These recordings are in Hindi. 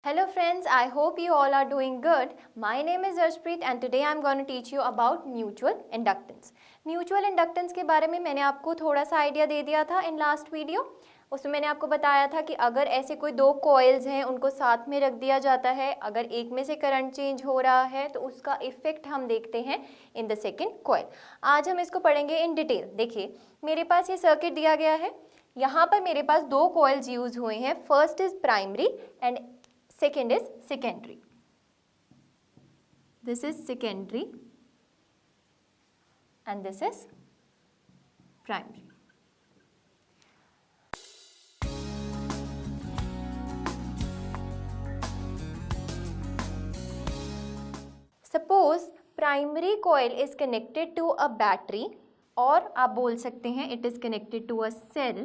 Hello friends, I hope you all are doing good. My name is Arshpreet and today I am going to teach you about mutual inductance. Mutual inductance के बारे में मैंने आपको थोड़ा सा आइडिया दे दिया था इन लास्ट वीडियो. उसमें मैंने आपको बताया था कि अगर ऐसे कोई दो कॉइल्स हैं उनको साथ में रख दिया जाता है, अगर एक में से करंट चेंज हो रहा है तो उसका इफेक्ट हम देखते हैं इन द सेकेंड कॉइल. आज हम इसको पढ़ेंगे इन डिटेल. देखिए मेरे पास ये सर्किट दिया गया है. यहाँ पर मेरे पास दो कॉइल्स यूज हुए हैं. First is primary and second is secondary. This is secondary and this is primary. Suppose primary coil is connected to a battery और आप बोल सकते हैं it is connected to a cell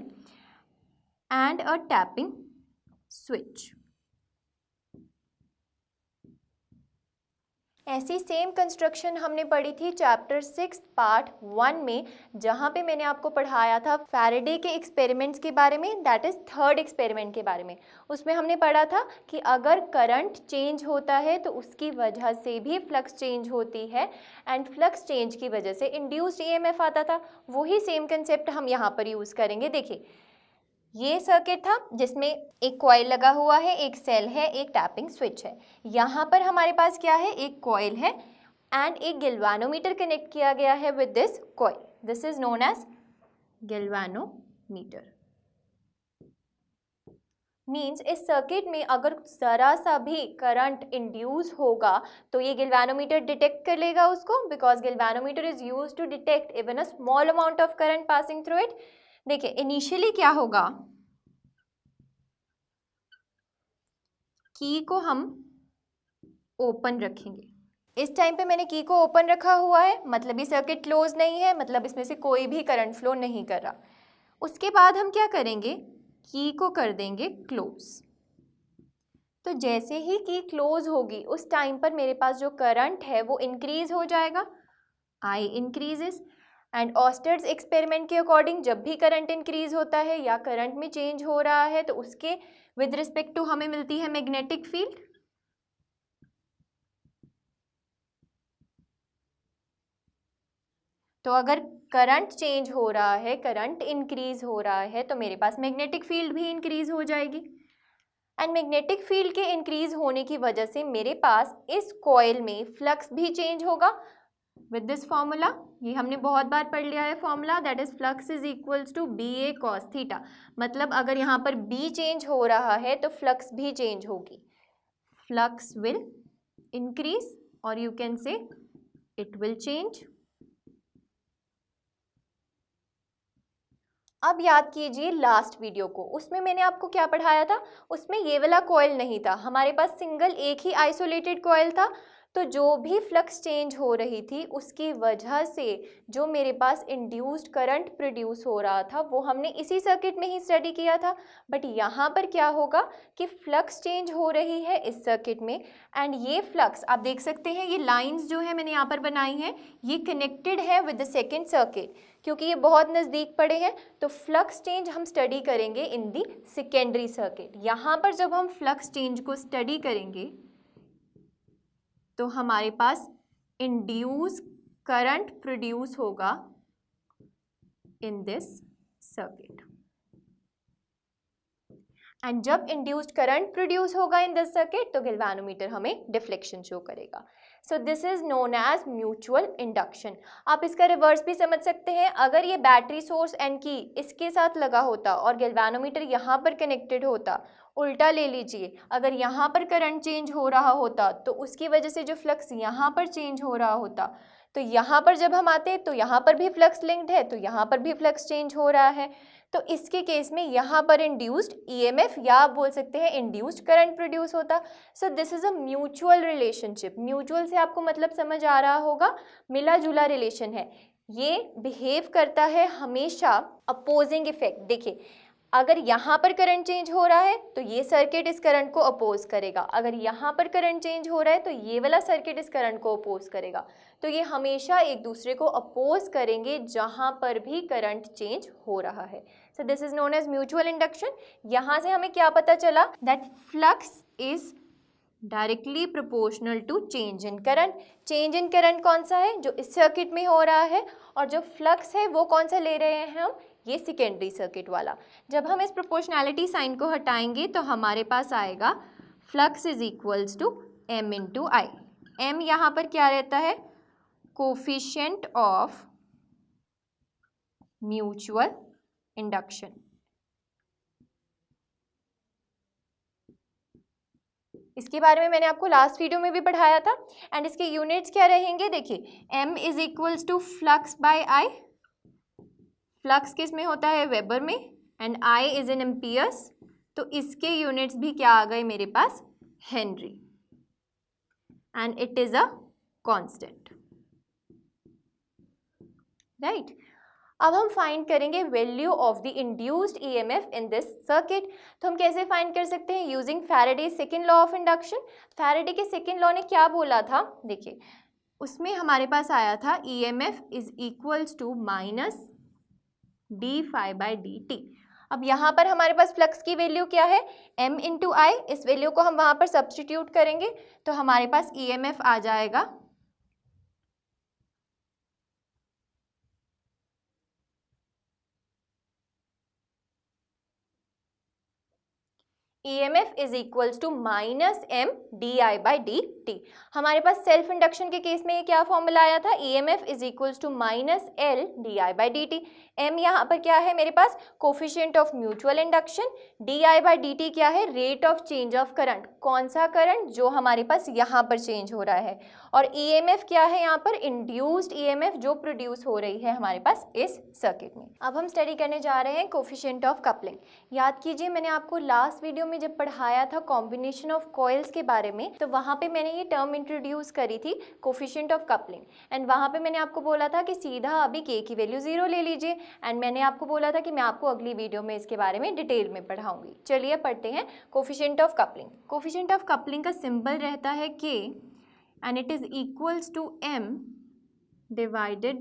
and a tapping switch. ऐसी सेम कंस्ट्रक्शन हमने पढ़ी थी चैप्टर 6 पार्ट 1 में, जहाँ पे मैंने आपको पढ़ाया था फैराडे के एक्सपेरिमेंट्स के बारे में. दैट इज़ थर्ड एक्सपेरिमेंट के बारे में. उसमें हमने पढ़ा था कि अगर करंट चेंज होता है तो उसकी वजह से भी फ्लक्स चेंज होती है एंड फ्लक्स चेंज की वजह से इंड्यूस्ड ईएमएफ आता था. वही सेम कंसेप्ट हम यहाँ पर यूज़ करेंगे. देखिए ये सर्किट था जिसमें एक कॉइल लगा हुआ है, एक सेल है, एक टैपिंग स्विच है. यहाँ पर हमारे पास क्या है, एक कॉइल है एंड एक गैल्वानोमीटर कनेक्ट किया गया है with this coil. This is known as galvanometer. Means इस सर्किट में अगर ज़रा सा भी करंट इंड्यूस होगा तो ये गैल्वानोमीटर डिटेक्ट कर लेगा उसको, because galvanometer is used to detect even a small amount of current passing through it. देखिए इनिशियली क्या होगा, की को हम ओपन रखेंगे. इस टाइम पे मैंने की को ओपन रखा हुआ है, मतलब ये सर्किट क्लोज नहीं है, मतलब इसमें से कोई भी करंट फ्लो नहीं कर रहा. उसके बाद हम क्या करेंगे, की को कर देंगे क्लोज. तो जैसे ही की क्लोज होगी उस टाइम पर मेरे पास जो करंट है वो इंक्रीज हो जाएगा. आई इंक्रीजेस एंड ऑस्टर्स एक्सपेरिमेंट के अकॉर्डिंग जब भी करंट इंक्रीज होता है या करंट में चेंज हो रहा है तो उसके विद रिस्पेक्ट टू हमें मिलती है मैग्नेटिक फील्ड. तो अगर करंट चेंज हो रहा है, करंट इंक्रीज हो रहा है तो मेरे पास मैग्नेटिक फील्ड भी इंक्रीज हो जाएगी. एंड मैग्नेटिक फील्ड के इंक्रीज होने की वजह से मेरे पास इस कॉइल में फ्लक्स भी चेंज होगा विद दिस फॉर्मूला. ये हमने बहुत बार पढ़ लिया है formula, that is flux is equals to B A cos theta. मतलब अगर यहाँ पर बी चेंज हो रहा है तो फ्लक्स भी चेंज होगी. फ्लक्स विल इंक्रीज और you can say it will change. अब याद कीजिए लास्ट वीडियो को, उसमें मैंने आपको क्या पढ़ाया था. उसमें ये वाला कॉइल नहीं था, हमारे पास सिंगल एक ही आइसोलेटेड कॉइल था. तो जो भी फ्लक्स चेंज हो रही थी उसकी वजह से जो मेरे पास इंड्यूस्ड करंट प्रोड्यूस हो रहा था वो हमने इसी सर्किट में ही स्टडी किया था. बट यहाँ पर क्या होगा कि फ्लक्स चेंज हो रही है इस सर्किट में एंड ये फ्लक्स आप देख सकते हैं, ये लाइंस जो है मैंने यहाँ पर बनाई हैं ये कनेक्टेड है विद द सेकेंड सर्किट क्योंकि ये बहुत नज़दीक पड़े हैं. तो फ्लक्स चेंज हम स्टडी करेंगे इन दी सेकेंडरी सर्किट. यहाँ पर जब हम फ्लक्स चेंज को स्टडी करेंगे तो हमारे पास इंड्यूस करंट प्रोड्यूस होगा इन दिस सर्किट. एंड जब इंड्यूस्ड करंट प्रोड्यूस होगा इन दिस सर्किट तो गैल्वानोमीटर हमें डिफ्लेक्शन शो करेगा. So this is known as mutual induction. आप इसका रिवर्स भी समझ सकते हैं. अगर ये बैटरी सोर्स एंड की इसके साथ लगा होता और गैल्वानोमीटर यहाँ पर कनेक्टेड होता, उल्टा ले लीजिए, अगर यहाँ पर करंट चेंज हो रहा होता तो उसकी वजह से जो फ्लक्स यहाँ पर चेंज हो रहा होता, तो यहाँ पर जब हम आते तो यहाँ पर भी फ्लक्स लिंक्ड है तो यहाँ पर भी फ्लक्स चेंज हो रहा है. तो इसके केस में यहाँ पर इंड्यूस्ड ईएमएफ या आप बोल सकते हैं इंड्यूस्ड करंट प्रोड्यूस होता. सो this is a mutual relationship. Mutual से आपको मतलब समझ आ रहा होगा, मिला जुला रिलेशन है. ये बिहेव करता है हमेशा अपोजिंग इफेक्ट. देखिए अगर यहाँ पर करंट चेंज हो रहा है तो ये सर्किट इस करंट को अपोज करेगा, अगर यहाँ पर करंट चेंज हो रहा है तो ये वाला सर्किट इस करंट को अपोज करेगा. तो ये हमेशा एक दूसरे को अपोज करेंगे जहाँ पर भी करंट चेंज हो रहा है. So this is known as mutual induction. यहाँ से हमें क्या पता चला, that flux is directly proportional to change in current. Change in current कौन सा है? जो इस सर्किट में हो रहा है, और जो फ्लक्स है वो कौन सा ले रहे हैं हम? ये सेकेंडरी सर्किट वाला। जब हम इस प्रोपोर्शनैलिटी साइन को हटाएंगे तो हमारे पास आएगा flux is equals to m into I. m यहाँ पर क्या रहता है? Coefficient of mutual induction. इसके बारे में मैंने आपको लास्ट वीडियो में भी पढ़ाया था। एंड इसके यूनिट्स क्या रहेंगे? देखिए, m is equals to flux by I. Flux किस में होता है? वेबर में। And I is in amperes, तो इसके यूनिट्स भी क्या आ गए मेरे पास? Henry. And it is a constant, right. अब हम फाइंड करेंगे value of the induced EMF in this circuit. तो हम कैसे फाइंड कर सकते हैं? Using Faraday second law of induction. Faraday के सेकंड लॉ ने क्या बोला था? देखिए, उसमें हमारे पास आया था EMF is equals to minus D phi by D T. अब यहाँ पर हमारे पास फ्लक्स की वैल्यू क्या है? m इंटू आई। इस वैल्यू को हम वहाँ पर सब्स्टिट्यूट करेंगे तो हमारे पास ईएमएफ आ जाएगा EMF is equals to minus M D I by D T. हमारे पास सेल्फ इंडक्शन के केस में ये क्या फॉर्मूला आया था? EMF is equals to minus L D I by D T. M यहाँ पर क्या है मेरे पास? Coefficient of mutual induction. D I by D T क्या है? Rate of change of current. कौन सा करंट? जो हमारे पास यहाँ पर चेंज हो रहा है। और EMF क्या है यहाँ पर? इंड्यूस्ड EMF जो प्रोड्यूस हो रही है हमारे पास इस सर्किट में। अब हम स्टडी करने जा रहे हैं कोफिशिएंट ऑफ कपलिंग। याद कीजिए, मैंने आपको लास्ट वीडियो में जब पढ़ाया था कॉम्बिनेशन ऑफ कॉइल्स के बारे में, तो वहाँ पे मैंने ये टर्म इंट्रोड्यूस करी थी कोफिशिएंट ऑफ कपलिंग। एंड वहाँ पे मैंने आपको बोला था कि सीधा अभी के की वैल्यू 0 ले लीजिए। एंड मैंने आपको बोला था कि मैं आपको अगली वीडियो में इसके बारे में डिटेल में पढ़ाऊंगी। चलिए पढ़ते हैं coefficient of coupling. Coefficient of coupling का सिंबल रहता है K and it is equals to m divided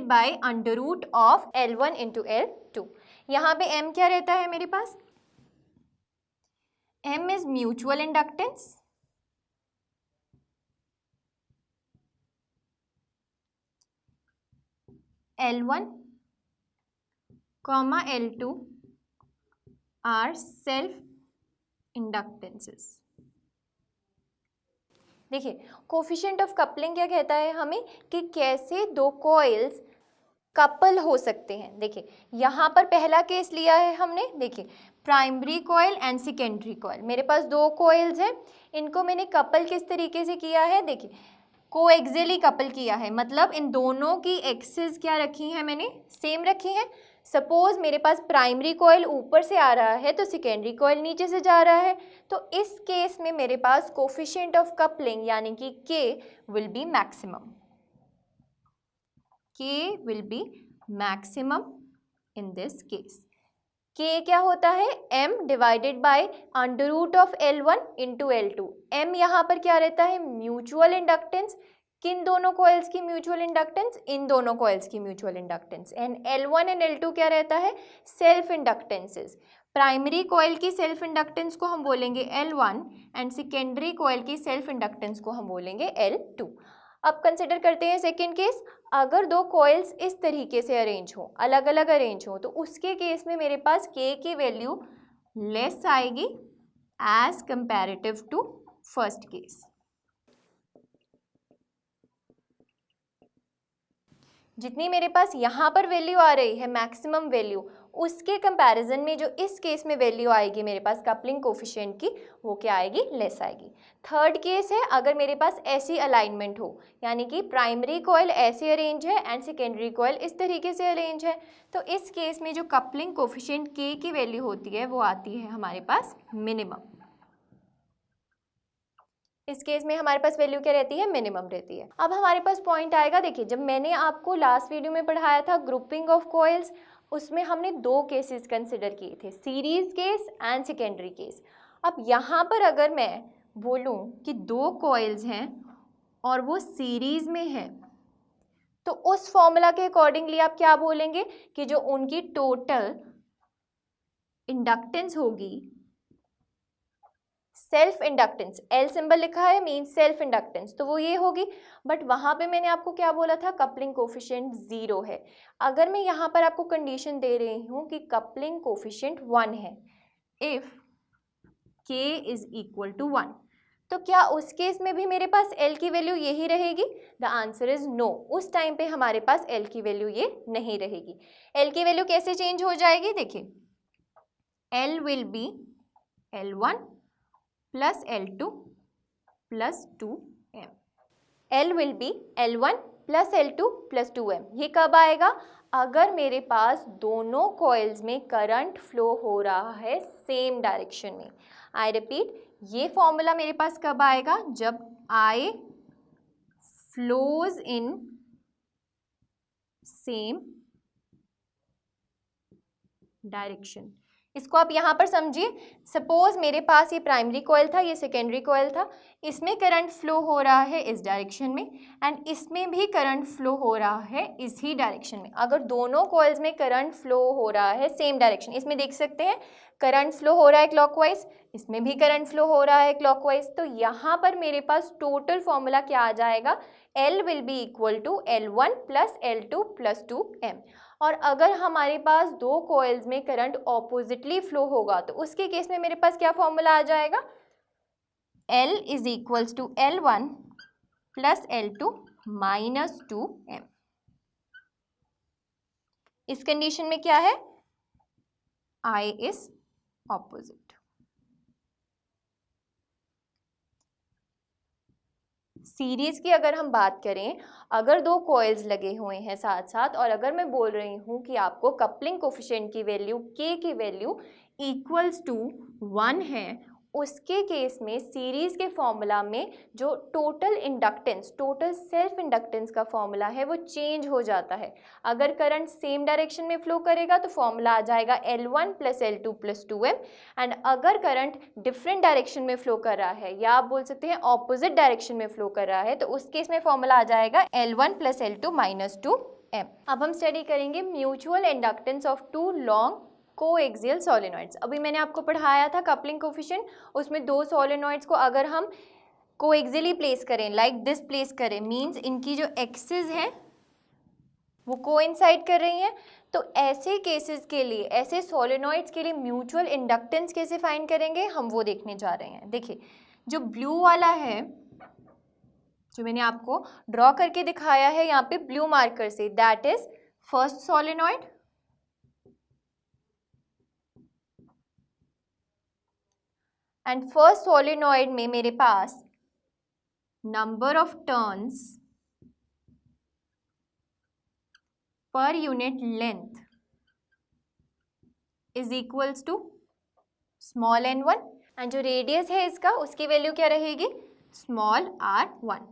by under root of L1 into L2। यहाँ पे m क्या रहता है मेरे पास? m is mutual inductance, L1 comma L2 are self इंडक्टेंसेस। देखिए, कोफिशिएंट ऑफ कपलिंग क्या कहता है हमें? कि कैसे दो कॉइल्स कपल हो सकते हैं। देखिए, यहाँ पर पहला केस लिया है हमने। देखिए, primary coil and secondary coil. मेरे पास दो कॉइल्स हैं, इनको मैंने कपल किस तरीके से किया है? देखिए, कोएक्सियली कपल किया है, मतलब इन दोनों की एक्सिस क्या रखी है मैंने? सेम रखी है। सपोज मेरे पास प्राइमरी कॉइल ऊपर से आ रहा है तो सेकेंडरी कॉइल नीचे से जा रहा है, तो इस केस में मेरे पास कोफिशिएंट ऑफ कपलिंग यानी कि K will be maximum. K will be maximum in this case. K क्या होता है? M divided by under root of L1 into L2। M यहाँ पर क्या रहता है? Mutual inductance. किन दोनों कॉइल्स की म्यूचुअल इंडक्टेंस? इन दोनों कॉइल्स की mutual inductance. And L1 and L2 क्या रहता है? सेल्फ इंडक्टेंसेस। प्राइमरी कॉइल की सेल्फ इंडक्टेंस को हम बोलेंगे L1 एंड सेकेंडरी कॉइल की सेल्फ इंडक्टेंस को हम बोलेंगे L2। अब कंसिडर करते हैं सेकेंड केस। अगर दो कॉइल्स इस तरीके से अरेंज हो, अलग अलग अरेंज हो, तो उसके केस में मेरे पास K की वैल्यू लेस आएगी as comparative to first case. जितनी मेरे पास यहाँ पर वैल्यू आ रही है मैक्सिमम वैल्यू, उसके कंपैरिजन में जो इस केस में वैल्यू आएगी मेरे पास कपलिंग कोफिशिएंट की, वो क्या आएगी? लेस आएगी। थर्ड केस है, अगर मेरे पास ऐसी अलाइनमेंट हो, यानी कि प्राइमरी कॉइल ऐसे अरेंज है एंड सेकेंडरी कॉइल इस तरीके से अरेंज है, तो इस केस में जो कपलिंग कोफिशिएंट K की वैल्यू होती है वो आती है हमारे पास मिनिमम। इस केस में हमारे पास वैल्यू क्या रहती है? मिनिमम रहती है। अब हमारे पास पॉइंट आएगा। देखिए, जब मैंने आपको लास्ट वीडियो में पढ़ाया था ग्रुपिंग ऑफ कॉइल्स, उसमें हमने दो केसेस कंसिडर किए थे, series case and secondary case. अब यहाँ पर अगर मैं बोलूँ कि दो कॉइल्स हैं और वो सीरीज में है, तो उस फॉर्मूला के अकॉर्डिंगली आप क्या बोलेंगे? कि जो उनकी टोटल इंडक्टेंस होगी, सेल्फ इंडक्टेंस, एल सिंबल लिखा है मीन्स सेल्फ इंडक्टेंस, तो वो ये होगी। बट वहाँ पे मैंने आपको क्या बोला था, कपलिंग कोफिशिएंट 0 है। अगर मैं यहाँ पर आपको कंडीशन दे रही हूँ कि कपलिंग कोफिशिएंट 1 है, if k is equal to 1, तो क्या उस केस में भी मेरे पास L की वैल्यू यही रहेगी? The answer is no. उस टाइम पे हमारे पास L की वैल्यू ये नहीं रहेगी। L की वैल्यू कैसे चेंज हो जाएगी? देखिए, L will B L1 plus L2 plus 2m। L will B L1 plus L2 plus 2m। ये कब आएगा? अगर मेरे पास दोनों कॉइल्स में करंट फ्लो हो रहा है सेम डायरेक्शन में। आई रिपीट, ये फॉर्मूला मेरे पास कब आएगा? जब I flows in same direction. इसको आप यहाँ पर समझिए, सपोज मेरे पास ये प्राइमरी कॉइल था, ये सेकेंडरी कॉइल था, इसमें करंट फ्लो हो रहा है इस डायरेक्शन में एंड इसमें भी करंट फ्लो हो रहा है इसी डायरेक्शन में। अगर दोनों कॉइल्स में करंट फ्लो हो रहा है सेम डायरेक्शन, इसमें देख सकते हैं करंट फ्लो हो रहा है क्लॉकवाइज, इसमें भी करंट फ्लो हो रहा है क्लॉकवाइज, तो यहाँ पर मेरे पास टोटल फॉर्मूला क्या आ जाएगा? L will be equal to L1 plus L2 plus 2m। और अगर हमारे पास दो कॉइल्स में करंट ऑपोजिटली फ्लो होगा तो उसके केस में मेरे पास क्या फॉर्मूला आ जाएगा? L is equals to L1 plus L2 minus 2m। इस कंडीशन में क्या है? I is opposite. सीरीज की अगर हम बात करें, अगर दो कॉइल्स लगे हुए हैं साथ साथ और अगर मैं बोल रही हूँ कि आपको कपलिंग कोफिशिएंट की वैल्यू k की वैल्यू इक्वल्स टू 1 है, उसके केस में सीरीज के फॉर्मूला में जो total inductance, total self inductance का फॉर्मूला है वो चेंज हो जाता है। अगर करंट सेम डायरेक्शन में फ्लो करेगा तो फॉर्मूला आ जाएगा L1 plus L2 plus 2m and अगर करंट डिफरेंट डायरेक्शन में फ्लो कर रहा है या आप बोल सकते हैं ऑपोजिट डायरेक्शन में फ्लो कर रहा है तो उस केस में फॉर्मूला आ जाएगा L1 plus L2 minus 2m। अब हम स्टडी करेंगे mutual inductance of two long coaxial solenoids. अभी मैंने आपको पढ़ाया था कपलिंग कोफिशिएंट, उसमें दो सोलेनॉइड्स को अगर हम कोएक्सियली प्लेस करें, लाइक दिस प्लेस करें, मींस इनकी जो एक्सिस हैं वो कोइंसाइड कर रही हैं, तो ऐसे केसेस के लिए, ऐसे सोलेनॉइड्स के लिए म्यूचुअल इंडक्टेंस कैसे फाइंड करेंगे हम वो देखने जा रहे हैं। देखिए, जो ब्लू वाला है जो मैंने आपको ड्रॉ करके दिखाया है यहाँ पे ब्लू मार्कर से, that is first solenoid and first solenoid में मेरे पास number of turns per unit length is equals to small n1 and जो रेडियस है इसका उसकी वैल्यू क्या रहेगी? Small r1।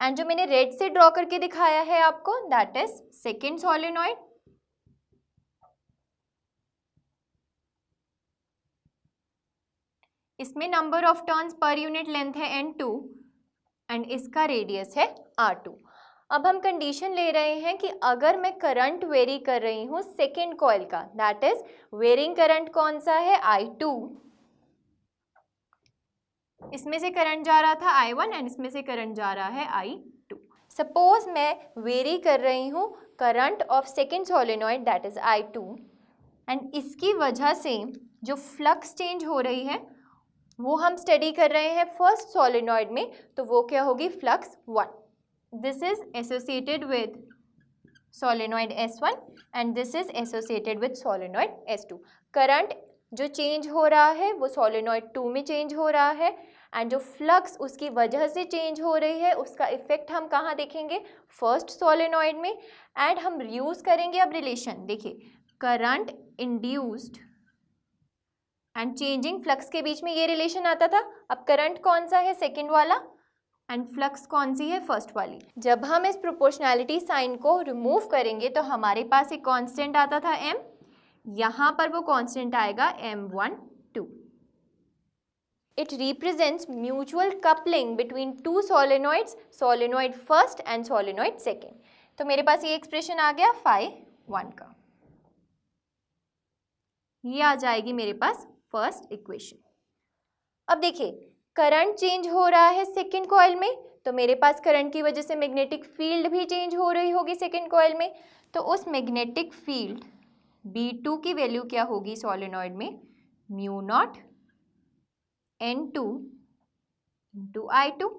एंड जो मैंने रेड से ड्रॉ करके दिखाया है आपको, दैट इज सेकेंड सोलेनॉइड इसमें number of turns per unit length है n2 एंड इसका रेडियस है r2। अब हम कंडीशन ले रहे हैं कि अगर मैं करंट वेरी कर रही हूँ सेकेंड कॉइल का, दैट इज वेरिंग करंट कौन सा है? I2। इसमें से करंट जा रहा था I1 एंड इसमें से करंट जा रहा है I2। सपोज मैं वेरी कर रही हूँ current of second solenoid that is I2 and इसकी वजह से जो फ्लक्स चेंज हो रही है वो हम स्टडी कर रहे हैं फर्स्ट सोलेनॉइड में, तो वो क्या होगी? Flux 1। This is associated with solenoid S1 and this is associated with solenoid S2। Current जो चेंज हो रहा है वो सोलेनॉइड 2 में चेंज हो रहा है एंड जो फ्लक्स उसकी वजह से चेंज हो रही है उसका इफेक्ट हम कहाँ देखेंगे? फर्स्ट सोलेनॉइड में। एंड हम यूज करेंगे अब रिलेशन। देखिए, current induced and changing flux के बीच में ये रिलेशन आता था। अब करंट कौन सा है? सेकेंड वाला एंड फ्लक्स कौन सी है? फर्स्ट वाली। जब हम इस प्रोपोर्शनैलिटी साइन को रिमूव करेंगे तो हमारे पास एक कांस्टेंट आता था m, यहाँ पर वो कांस्टेंट आएगा m12। It represents mutual coupling between two solenoids, solenoid first and solenoid second. तो मेरे पास ये एक्सप्रेशन आ गया phi 1 का। ये आ जाएगी मेरे पास फर्स्ट इक्वेशन। अब देखिए करंट चेंज हो रहा है सेकेंड कॉइल में, तो मेरे पास करंट की वजह से मैग्नेटिक फील्ड भी चेंज हो रही होगी सेकेंड कॉइल में। तो उस मैग्नेटिक फील्ड B2 की वैल्यू क्या होगी सोलेनॉइड में, mu naught N2 into I2।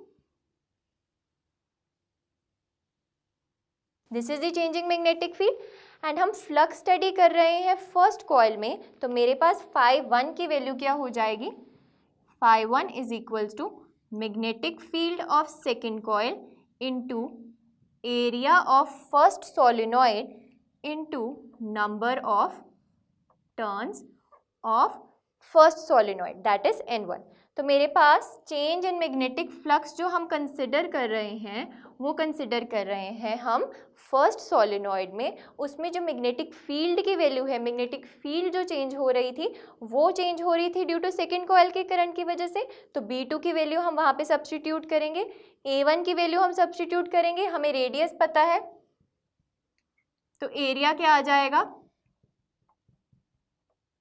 This is the changing magnetic field and हम फ्लक्स स्टडी कर रहे हैं फर्स्ट कॉइल में, तो मेरे पास φ1 की वैल्यू क्या हो जाएगी, φ1 is equals to magnetic field of second coil into area of first solenoid into number of turns of first solenoid that is N1। तो मेरे पास चेंज इन मैग्नेटिक फ्लक्स जो हम कंसिडर कर रहे हैं वो कंसिडर कर रहे हैं हम फर्स्ट सोलेनॉइड में, उसमें जो मैग्नेटिक फील्ड की वैल्यू है, मैग्नेटिक फील्ड जो चेंज हो रही थी वो चेंज हो रही थी ड्यू टू सेकेंड कॉइल के करंट की वजह से। तो B2 की वैल्यू हम वहाँ पे सब्स्टिट्यूट करेंगे, A1 की वैल्यू हम सब्स्टिट्यूट करेंगे, हमें रेडियस पता है तो एरिया क्या आ जाएगा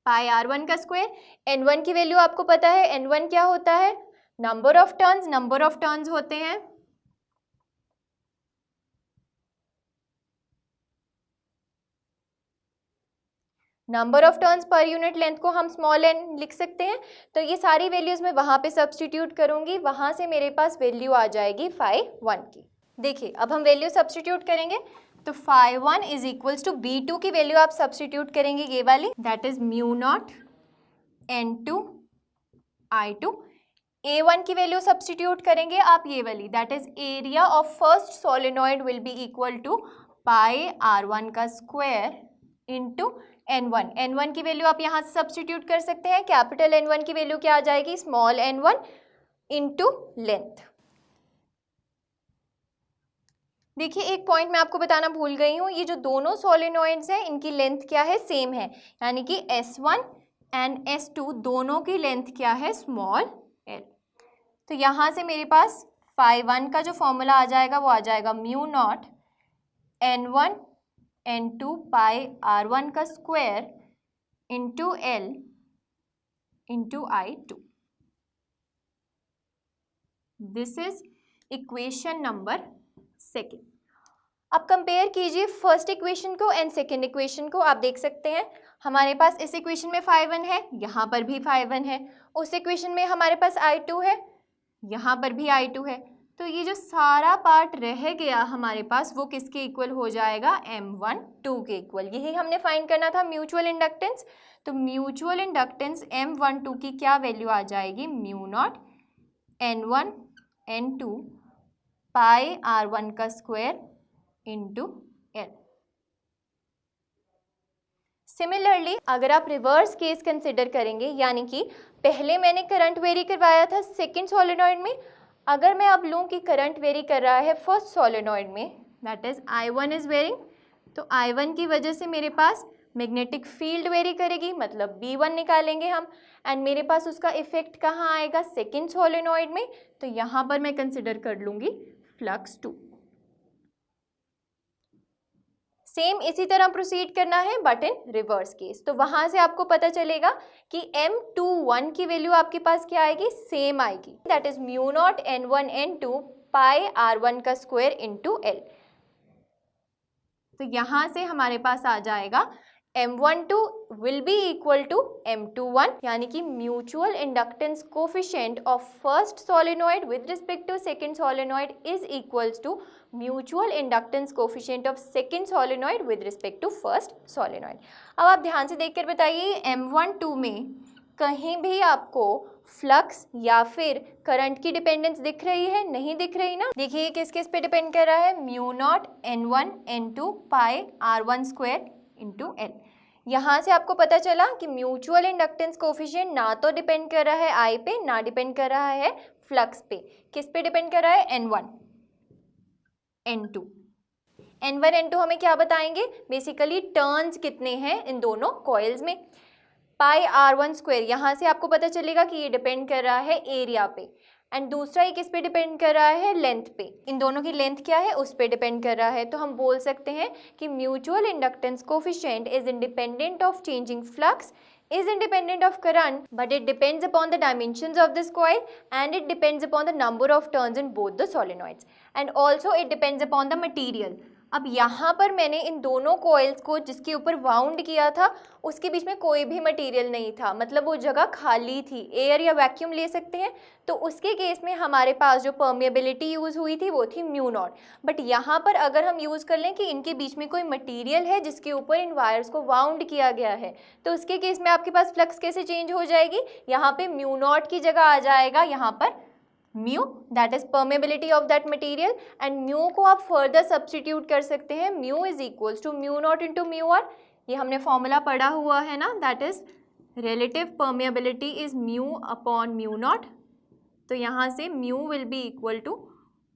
पाई R1 का स्क्वायर। N1 की वैल्यू आपको पता है, N1 क्या होता है, नंबर ऑफ टर्न्स होते हैं number of turns per unit length को हम स्मॉल n लिख सकते हैं। तो ये सारी वैल्यूज मैं वहाँ पे सब्स्टिट्यूट करूँगी, वहाँ से मेरे पास वैल्यू आ जाएगी φ1 की। देखिए अब हम वैल्यू सब्स्टिट्यूट करेंगे, तो φ1 इज इक्वल्स टू B2 की वैल्यू आप सब्स्टिट्यूट करेंगे ये वाली, that is mu naught N2 I2। A1 की वैल्यू सब्स्टिट्यूट करेंगे आप ये वाली, that is area of first solenoid will be equal to pi R1 का स्क्वायर इंटू N1। N1 की वैल्यू आप यहाँ से सब्स्टिट्यूट कर सकते हैं, कैपिटल N1 की वैल्यू क्या आ जाएगी, स्मॉल n1 इंटू लेंथ। देखिए एक पॉइंट मैं आपको बताना भूल गई हूँ, ये जो दोनों सोलेनॉइड्स हैं इनकी लेंथ क्या है, सेम है, यानी कि S1 एंड S2 दोनों की लेंथ क्या है, स्मॉल l। तो यहाँ से मेरे पास φ1 का जो फॉर्मूला आ जाएगा वो आ जाएगा mu naught N1 N2 pi R1 का square into L into I2। This is equation number second. अब कंपेयर कीजिए फर्स्ट इक्वेशन को एंड सेकेंड इक्वेशन को। आप देख सकते हैं हमारे पास इस इक्वेशन में φ1 है, यहाँ पर भी φ1 है, उस इक्वेशन में हमारे पास I2 है, यहाँ पर भी I2 है। तो ये जो सारा पार्ट रह गया हमारे पास वो किसके इक्वल हो जाएगा, M12 के इक्वल। यही हमने फाइंड करना था म्यूचुअल इंडक्टेंस। तो म्यूचुअल इंडक्टेंस M12 की क्या वैल्यू आ जाएगी, mu naught N1 N2 pi R1 का स्क्वायर इंटू L। सिमिलरली अगर आप रिवर्स केस कंसिडर करेंगे, यानी कि पहले मैंने करंट वेरी करवाया था सेकेंड सोलेनॉइड में, अगर मैं अब लूँ कि करंट वेरी कर रहा है फर्स्ट सोलेनॉइड में, that is I1 is varying, तो I1 की वजह से मेरे पास मैग्नेटिक फील्ड वेरी करेगी, मतलब B1 निकालेंगे हम, एंड मेरे पास उसका इफेक्ट कहाँ आएगा, सेकेंड सोलेनॉइड में। तो यहाँ पर मैं कंसिडर कर लूँगी फ्लक्स 2। सेम इसी तरह प्रोसीड करना है बट इन रिवर्स केस। तो वहाँ से आपको पता चलेगा कि M21 की वैल्यू आपके पास क्या आएगी, सेम आएगी, that is mu naught N1 N2 pi R1 का स्क्वायर इंटू L। तो यहाँ से हमारे पास आ जाएगा M12 will be equal to M21, यानी कि mutual inductance coefficient of first solenoid with respect to second solenoid is equals to mutual inductance coefficient of second solenoid with respect to first solenoid. अब आप ध्यान से देखकर बताइए M12 में कहीं भी आपको फ्लक्स या फिर करंट की डिपेंडेंस दिख रही है, नहीं दिख रही ना। देखिए किस किस पे डिपेंड कर रहा है, mu naught N1 N2 pi R1 square into L। यहाँ से आपको पता चला कि म्यूचुअल इंडक्टेंस कोफिशिएंट ना तो डिपेंड कर रहा है I पे, ना डिपेंड कर रहा है फ्लक्स पे। किस पे डिपेंड कर रहा है, N1 N2। N1 N2 हमें क्या बताएंगे, बेसिकली टर्न्स कितने हैं इन दोनों कॉइल्स में। पाई R1 स्क्वायर, यहाँ से आपको पता चलेगा कि ये डिपेंड कर रहा है एरिया पे, एंड दूसरा ये किस पे डिपेंड कर रहा है, लेंथ पे। इन दोनों की लेंथ क्या है, उस पे डिपेंड कर रहा है। तो हम बोल सकते हैं कि mutual inductance coefficient is independent of changing flux is independent of current, but it depends upon the dimensions of this coil and it depends upon the number of turns in both the solenoids and also it depends upon the material. अब यहाँ पर मैंने इन दोनों कॉइल्स को जिसके ऊपर वाउंड किया था उसके बीच में कोई भी मटेरियल नहीं था, मतलब वो जगह खाली थी, एयर या वैक्यूम ले सकते हैं, तो उसके केस में हमारे पास जो परमेबिलिटी यूज़ हुई थी वो थी म्यू नॉट। बट यहाँ पर अगर हम यूज़ कर लें कि इनके बीच में कोई मटेरियल है जिसके ऊपर इन वायर्स को वाउंड किया गया है, तो उसके केस में आपके पास फ्लक्स कैसे चेंज हो जाएगी, यहाँ पे म्यू नॉट की जगह आ जाएगा यहाँ पर mu, that is permeability of that material, and mu को आप फर्दर सब्स्टिट्यूट कर सकते हैं, mu is equals to mu naught into mu R. ये हमने फॉर्मूला पढ़ा हुआ है ना, that is relative permeability is mu upon mu naught, तो यहाँ से mu will be equal to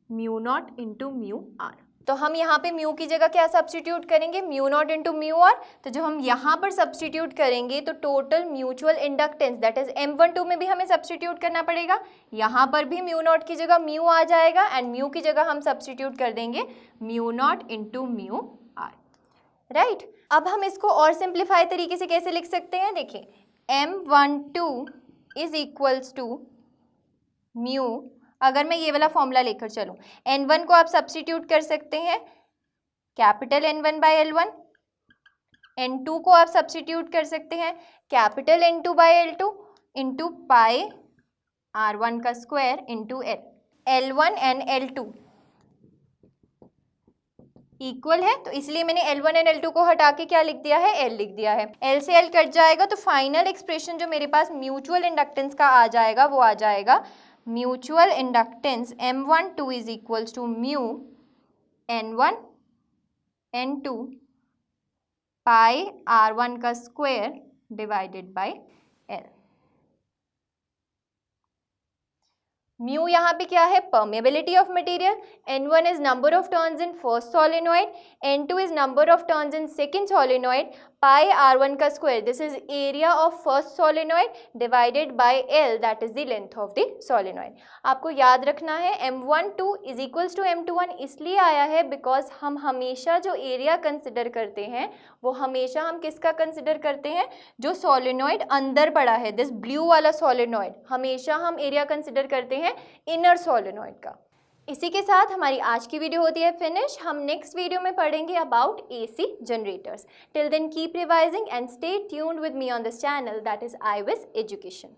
mu naught into mu R. तो हम यहाँ पे म्यू की जगह क्या सब्स्टिट्यूट करेंगे, mu naught into mu R. तो जो हम यहाँ पर सब्स्टिट्यूट करेंगे तो total mutual inductance that is M12 में भी हमें सब्स्टिट्यूट करना पड़ेगा, यहाँ पर भी म्यू नॉट की जगह म्यू आ जाएगा एंड म्यू की जगह हम सब्स्टिट्यूट कर देंगे mu naught into mu R, right. अब हम इसको और सिंप्लीफाई तरीके से कैसे लिख सकते हैं, देखिए M12 is equals to mu, अगर मैं ये वाला फॉर्मूला लेकर चलूँ, N1 को आप सब्स्टिट्यूट कर सकते हैं capital N1 bye L1, N2 को आप सब्स्टिट्यूट कर सकते हैं capital N2 bye L2 into pi R1 का square into L1 and L2 equal है, तो इसलिए मैंने L1 एंड L2 को हटा के क्या लिख दिया है, L लिख दिया है। L से L कट जाएगा तो फाइनल एक्सप्रेशन जो मेरे पास म्यूचुअल इंडक्टेंस का आ जाएगा वो आ जाएगा mutual inductance M12 is equals to mu N1 N2 pi R1 का square divided by L। Mu यहाँ पे क्या है, permeability of material, N1 is number of turns in first solenoid, N2 is number of turns in second solenoid, pi R1 का square this is area of first solenoid divided by L that is the length of the solenoid. आपको याद रखना है M12 is equals to M21 इसलिए आया है बिकॉज हम हमेशा जो एरिया कंसिडर करते हैं वो हमेशा हम किसका कंसिडर करते हैं, जो सोलेनॉइड अंदर पड़ा है, दिस ब्लू वाला सोलेनॉइड, हमेशा हम एरिया कंसिडर करते हैं इनर सोलेनॉइड का। इसी के साथ हमारी आज की वीडियो होती है फिनिश। हम नेक्स्ट वीडियो में पढ़ेंगे about AC generators. Till then keep revising and stay tuned with me on this channel that is IWIS education.